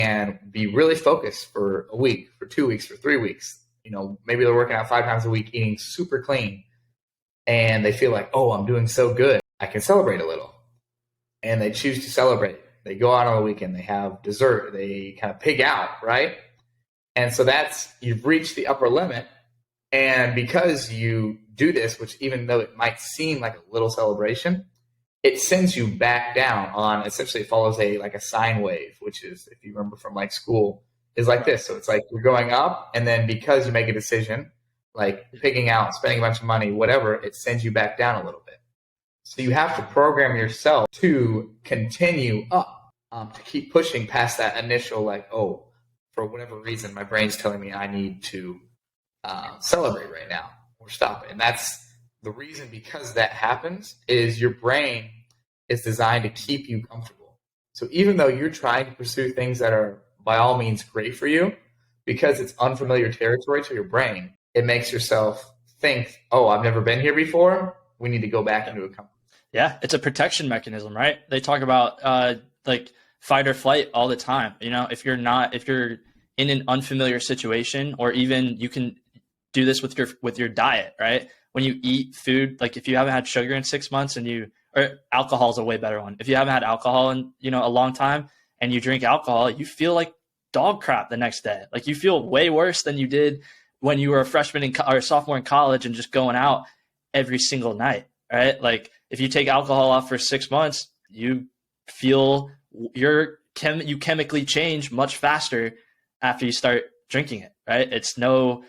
and be really focused for a week, for 2 weeks, for 3 weeks. Maybe they're working out 5 times a week, eating super clean, and they feel like, oh, I'm doing so good, I can celebrate a little. And they choose to celebrate. They go out on the weekend, they have dessert, they kind of pig out, right? And so you've reached the upper limit. And because you do this, which even though it might seem like a little celebration, it sends you back down on, essentially it follows a sine wave, which is, if you remember from school, is like this. So it's like you're going up, and then because you make a decision, like pigging out, spending a bunch of money, whatever, it sends you back down a little bit. So you have to program yourself to continue up, to keep pushing past that initial, for whatever reason, my brain's telling me I need to celebrate right now or stop it. And that's the reason, because that happens, is your brain is designed to keep you comfortable. So even though you're trying to pursue things that are by all means great for you, because it's unfamiliar territory to your brain, it makes yourself think, oh, I've never been here before. We need to go back into a comfort. Yeah, it's a protection mechanism, right? They talk about fight or flight all the time. If you're in an unfamiliar situation, or even you can do this with your diet, right? When you eat food, like if you haven't had sugar in 6 months or alcohol is a way better one. If you haven't had alcohol in, a long time, and you drink alcohol, you feel like dog crap the next day. Like you feel way worse than you did when you were a freshman or a sophomore in college and just going out every single night, right? Like if you take alcohol off for 6 months, you feel you chemically change much faster after you start drinking it, right? It's no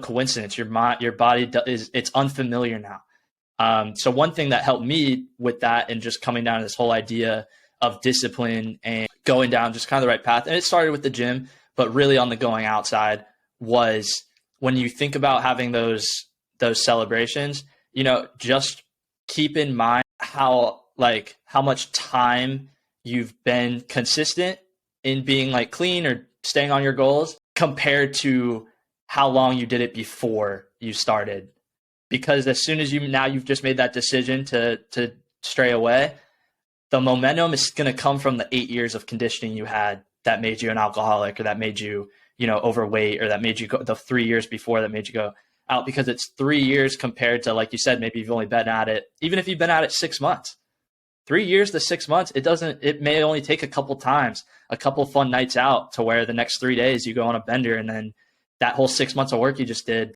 coincidence. Your body it's unfamiliar now. So one thing that helped me with that, and just coming down to this whole idea of discipline and going down just kind of the right path, and it started with the gym, but really on the going outside, was when you think about having those celebrations, just keep in mind how much time you've been consistent in being clean or staying on your goals compared to how long you did it before you started. Because as soon as you've just made that decision to stray away, the momentum is going to come from the 8 years of conditioning you had that made you an alcoholic, or that made you, overweight, or that made you go the 3 years before that made you go out, because it's 3 years compared to, like you said, maybe you've only been at it, even if you've been at it 6 months, 3 years to 6 months, it may only take a couple times, a couple fun nights out, to where the next 3 days you go on a bender, and then that whole 6 months of work you just did